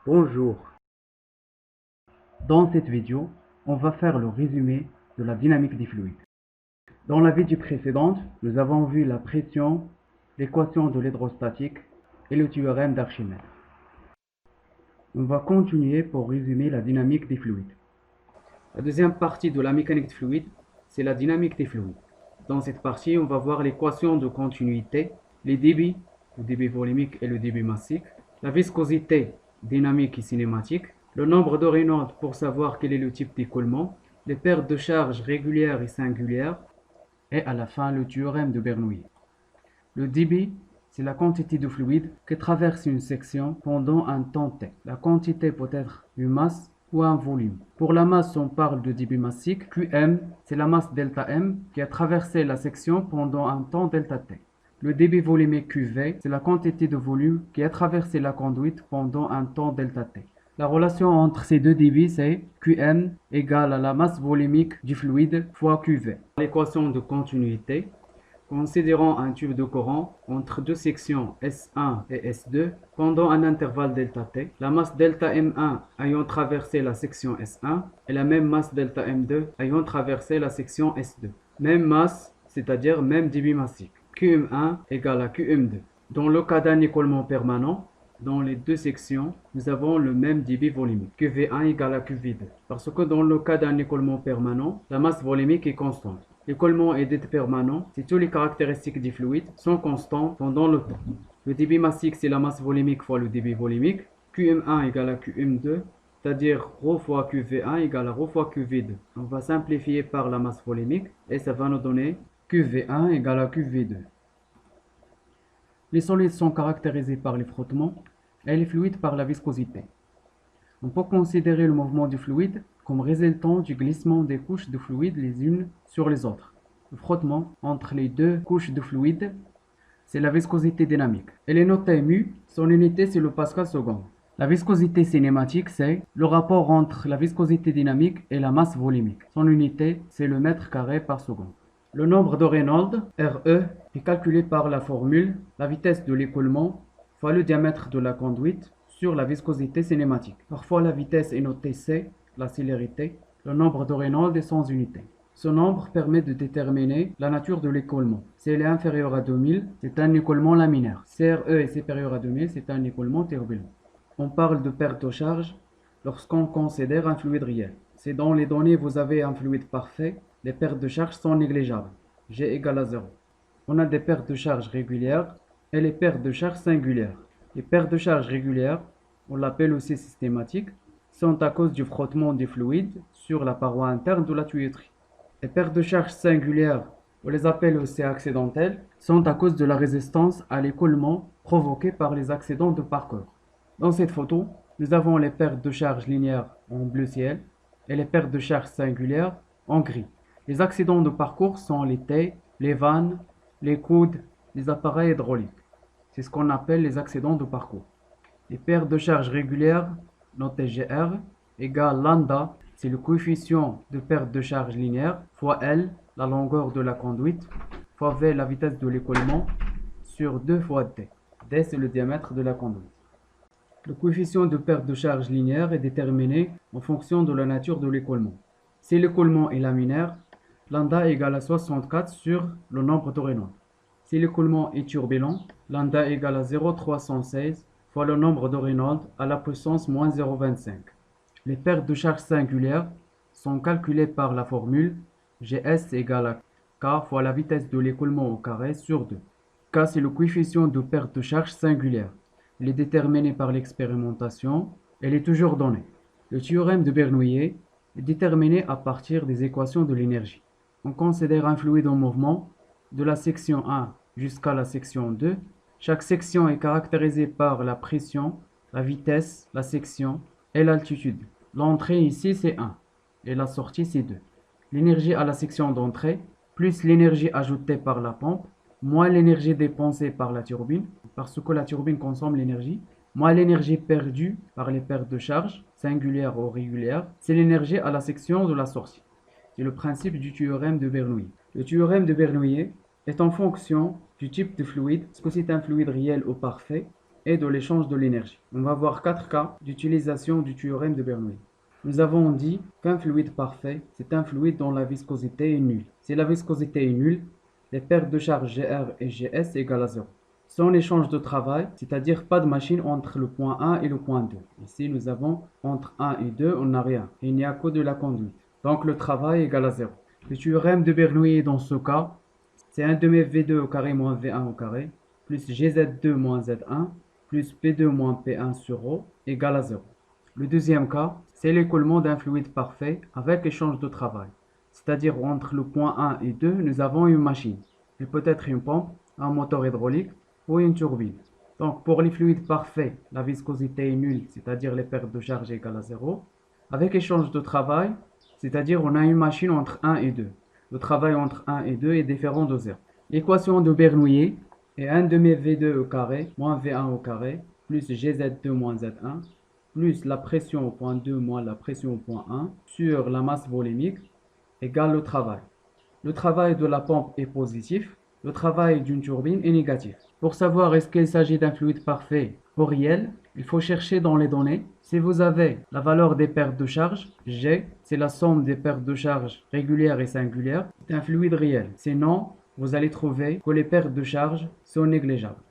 Bonjour, dans cette vidéo, on va faire le résumé de la dynamique des fluides. Dans la vidéo précédente, nous avons vu la pression, l'équation de l'hydrostatique et le théorème d'Archimède. On va continuer pour résumer la dynamique des fluides. La deuxième partie de la mécanique des fluides, c'est la dynamique des fluides. Dans cette partie, on va voir l'équation de continuité, les débits, le débit volumique et le débit massique, la viscosité dynamique et cinématique, le nombre de Reynolds pour savoir quel est le type d'écoulement, les pertes de charge régulières et singulières, et à la fin le théorème de Bernoulli. Le débit, c'est la quantité de fluide qui traverse une section pendant un temps t. La quantité peut être une masse ou un volume. Pour la masse, on parle de débit massique. Qm, c'est la masse delta M qui a traversé la section pendant un temps delta t. Le débit volumique QV, c'est la quantité de volume qui a traversé la conduite pendant un temps delta t. La relation entre ces deux débits, c'est Qm égale à la masse volumique du fluide fois QV. L'équation de continuité, considérons un tube de courant entre deux sections S1 et S2 pendant un intervalle delta t, la masse delta M1 ayant traversé la section S1 et la même masse delta M2 ayant traversé la section S2. Même masse, c'est-à-dire même débit massique. Qm1 égale à Qm2. Dans le cas d'un écoulement permanent, dans les deux sections, nous avons le même débit volumique, QV1 égale à QV2. Parce que dans le cas d'un écoulement permanent, la masse volumique est constante. L'écoulement est dit permanent si toutes les caractéristiques du fluide sont constantes pendant le temps. Le débit massique, c'est la masse volumique fois le débit volumique. Qm1 égale à Qm2, c'est-à-dire ρ fois QV1 égale à ρ fois QV2. On va simplifier par la masse volumique et ça va nous donner QV1 égale à QV2. Les solides sont caractérisés par les frottements et les fluides par la viscosité. On peut considérer le mouvement du fluide comme résultant du glissement des couches de fluide les unes sur les autres. Le frottement entre les deux couches de fluide, c'est la viscosité dynamique. Elle est notée mu, son unité c'est le pascal second. La viscosité cinématique, c'est le rapport entre la viscosité dynamique et la masse volumique. Son unité, c'est le mètre carré par seconde. Le nombre de Reynolds, Re, est calculé par la formule la vitesse de l'écoulement fois le diamètre de la conduite sur la viscosité cinématique. Parfois, la vitesse est notée C, la célérité. Le nombre de Reynolds est sans unité. Ce nombre permet de déterminer la nature de l'écoulement. Si elle est inférieure à 2000, c'est un écoulement laminaire. Si Re est supérieur à 2000, c'est un écoulement turbulent. On parle de perte de charge lorsqu'on considère un fluide réel. Si dans les données vous avez un fluide parfait, les pertes de charge sont négligeables. G égale à 0. On a des pertes de charge régulières et les pertes de charge singulières. Les pertes de charge régulières, on l'appelle aussi systématiques, sont à cause du frottement du fluide sur la paroi interne de la tuyauterie. Les pertes de charge singulières, on les appelle aussi accidentelles, sont à cause de la résistance à l'écoulement provoquée par les accidents de parcours. Dans cette photo, nous avons les pertes de charge linéaires en bleu ciel et les pertes de charge singulières en gris. Les accidents de parcours sont les tais, les vannes, les coudes, les appareils hydrauliques. C'est ce qu'on appelle les accidents de parcours. Les pertes de charge régulières, notées GR, égale lambda, c'est le coefficient de perte de charge linéaire, fois L, la longueur de la conduite, fois V, la vitesse de l'écoulement, sur 2 fois D. D, c'est le diamètre de la conduite. Le coefficient de perte de charge linéaire est déterminé en fonction de la nature de l'écoulement. Si l'écoulement est laminaire, lambda égale à 64 sur le nombre de Reynolds. Si l'écoulement est turbulent, lambda égale à 0,316 fois le nombre de Reynolds à la puissance moins 0,25. Les pertes de charge singulières sont calculées par la formule Gs égale à K fois la vitesse de l'écoulement au carré sur 2. K, c'est le coefficient de perte de charge singulière. Il est déterminé par l'expérimentation, elle est toujours donnée. Le théorème de Bernoulli est déterminé à partir des équations de l'énergie. On considère un fluide en mouvement de la section 1 jusqu'à la section 2. Chaque section est caractérisée par la pression, la vitesse, la section et l'altitude. L'entrée ici c'est 1 et la sortie c'est 2. L'énergie à la section d'entrée plus l'énergie ajoutée par la pompe moins l'énergie dépensée par la turbine, parce que la turbine consomme l'énergie, moins l'énergie perdue par les pertes de charge, singulières ou régulières, c'est l'énergie à la section de la sortie. C'est le principe du théorème de Bernoulli. Le théorème de Bernoulli est en fonction du type de fluide, est-ce que c'est un fluide réel ou parfait, et de l'échange de l'énergie. On va voir 4 cas d'utilisation du théorème de Bernoulli. Nous avons dit qu'un fluide parfait, c'est un fluide dont la viscosité est nulle. Si la viscosité est nulle, les pertes de charge Gr et Gs égale à 0. Sans échange de travail, c'est-à-dire pas de machine entre le point 1 et le point 2. Ici, nous avons entre 1 et 2, on n'a rien. Il n'y a que de la conduite. Donc le travail égale à 0. Le théorème de Bernoulli dans ce cas, c'est 1 demi V2 au carré moins V1 au carré, plus Gz2 moins Z1, plus P2 moins P1 sur ρ égale à 0. Le deuxième cas, c'est l'écoulement d'un fluide parfait avec échange de travail. C'est-à-dire entre le point 1 et 2, nous avons une machine. Elle peut être une pompe, un moteur hydraulique ou une turbine. Donc pour les fluides parfaits, la viscosité est nulle, c'est-à-dire les pertes de charge égale à 0. Avec échange de travail, c'est-à-dire on a une machine entre 1 et 2. Le travail entre 1 et 2 est différent de 0. L'équation de Bernoulli est 1 demi V2 au carré moins V1 au carré plus Gz2 moins Z1 plus la pression au point 2 moins la pression au point 1 sur la masse volumique égale le travail. Le travail de la pompe est positif, le travail d'une turbine est négatif. Pour savoir est-ce qu'il s'agit d'un fluide parfait ou réel, il faut chercher dans les données. Si vous avez la valeur des pertes de charge, G, c'est la somme des pertes de charge régulières et singulières, c'est un fluide réel. Sinon, vous allez trouver que les pertes de charge sont négligeables.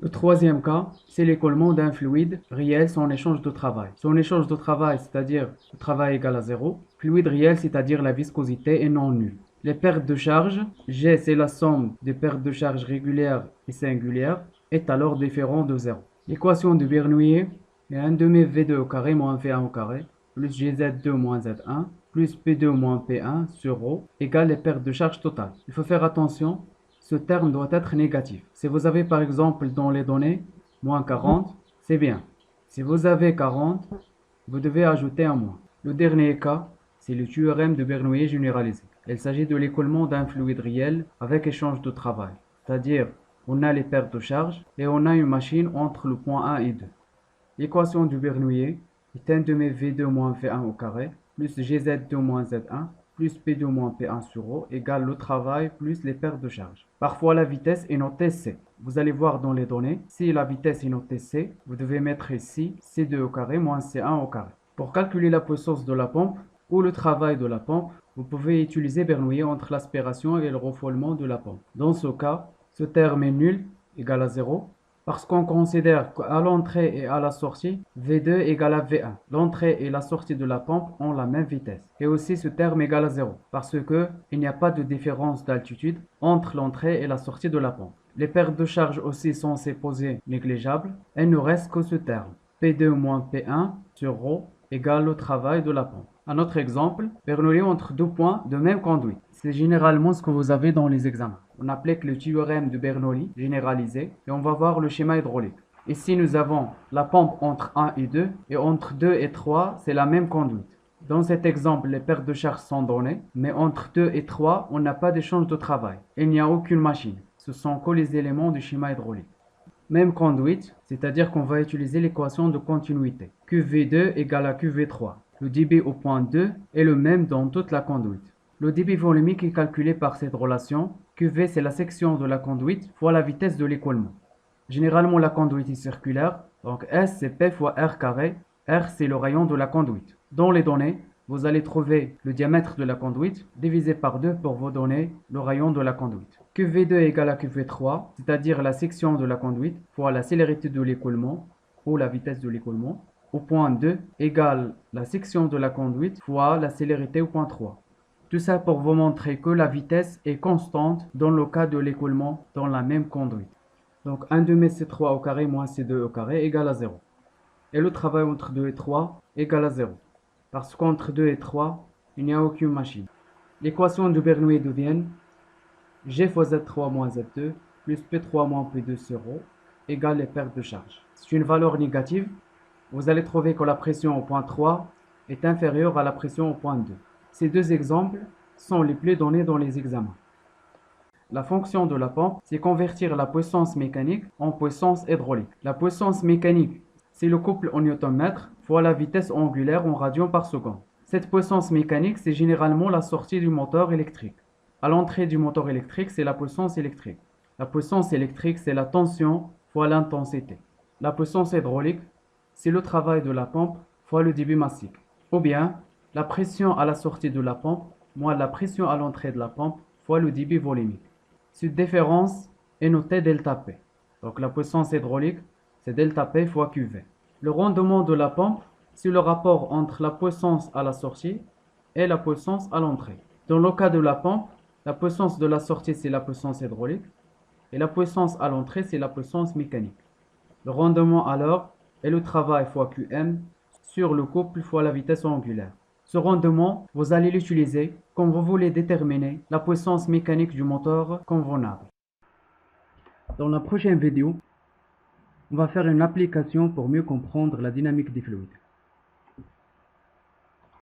Le troisième cas, c'est l'écoulement d'un fluide réel sans échange de travail. Son échange de travail, c'est-à-dire le travail égal à 0. Fluide réel, c'est-à-dire la viscosité est non nulle. Les pertes de charge, G c'est la somme des pertes de charge régulières et singulières, est alors différent de 0. L'équation de Bernoulli est 1 demi V2 au carré moins V1 au carré, plus Gz2 moins Z1, plus P2 moins P1 sur ρ, égale les pertes de charge totales. Il faut faire attention, ce terme doit être négatif. Si vous avez par exemple dans les données, moins 40, c'est bien. Si vous avez 40, vous devez ajouter un moins. Le dernier cas, c'est le théorème de Bernoulli généralisé. Il s'agit de l'écoulement d'un fluide réel avec échange de travail. C'est-à-dire, on a les pertes de charge et on a une machine entre le point 1 et 2. L'équation de Bernoulli est 1 demi V2 moins V1 au carré, plus Gz2 moins Z1, plus P2 moins P1 sur ρ, égale le travail plus les pertes de charge. Parfois, la vitesse est notée C. Vous allez voir dans les données, si la vitesse est notée C, vous devez mettre ici C2 au carré moins C1 au carré. Pour calculer la puissance de la pompe ou le travail de la pompe, vous pouvez utiliser Bernoulli entre l'aspiration et le refoulement de la pompe. Dans ce cas, ce terme est nul, égal à 0, parce qu'on considère qu'à l'entrée et à la sortie, V2 égale à V1. L'entrée et la sortie de la pompe ont la même vitesse. Et aussi ce terme égale à 0, parce qu'il n'y a pas de différence d'altitude entre l'entrée et la sortie de la pompe. Les pertes de charge aussi sont supposées négligeables. Il ne reste que ce terme. P2 moins P1 sur ρ égale le travail de la pompe. Un autre exemple, Bernoulli entre deux points de même conduite. C'est généralement ce que vous avez dans les examens. On applique le théorème de Bernoulli généralisé et on va voir le schéma hydraulique. Ici, nous avons la pompe entre 1 et 2 et entre 2 et 3, c'est la même conduite. Dans cet exemple, les pertes de charge sont données, mais entre 2 et 3, on n'a pas d'échange de travail. Il n'y a aucune machine. Ce sont que les éléments du schéma hydraulique. Même conduite, c'est-à-dire qu'on va utiliser l'équation de continuité. QV2 égale à QV3. Le débit au point 2 est le même dans toute la conduite. Le débit volumique est calculé par cette relation. QV, c'est la section de la conduite fois la vitesse de l'écoulement. Généralement, la conduite est circulaire, donc S, c'est P fois R carré. R, c'est le rayon de la conduite. Dans les données, vous allez trouver le diamètre de la conduite divisé par 2 pour vous donner le rayon de la conduite. QV2 égale à QV3, c'est-à-dire la section de la conduite fois la célérité de l'écoulement ou la vitesse de l'écoulement. Au point 2 égale la section de la conduite fois la célérité au point 3. Tout ça pour vous montrer que la vitesse est constante dans le cas de l'écoulement dans la même conduite. Donc 1 demi C3 au carré moins C2 au carré égale à 0. Et le travail entre 2 et 3 égale à 0. Parce qu'entre 2 et 3, il n'y a aucune machine. L'équation de Bernoulli devient G fois Z3 moins Z2 plus P3 moins P2 sur ρ égale les pertes de charge. C'est une valeur négative. Vous allez trouver que la pression au point 3 est inférieure à la pression au point 2. Ces deux exemples sont les plus donnés dans les examens. La fonction de la pompe, c'est convertir la puissance mécanique en puissance hydraulique. La puissance mécanique, c'est le couple en newton-mètre fois la vitesse angulaire en radians par seconde. Cette puissance mécanique, c'est généralement la sortie du moteur électrique. À l'entrée du moteur électrique, c'est la puissance électrique. La puissance électrique, c'est la tension fois l'intensité. la puissance hydraulique, c'est le travail de la pompe fois le débit massique. Ou bien, la pression à la sortie de la pompe moins la pression à l'entrée de la pompe fois le débit volumique. Cette différence est notée delta P. Donc la puissance hydraulique, c'est delta P fois QV. Le rendement de la pompe, c'est le rapport entre la puissance à la sortie et la puissance à l'entrée. Dans le cas de la pompe, la puissance de la sortie, c'est la puissance hydraulique et la puissance à l'entrée, c'est la puissance mécanique. Le rendement alors est le travail fois Qm sur le couple fois la vitesse angulaire. Ce rendement, vous allez l'utiliser quand vous voulez déterminer la puissance mécanique du moteur convenable. Dans la prochaine vidéo, on va faire une application pour mieux comprendre la dynamique des fluides.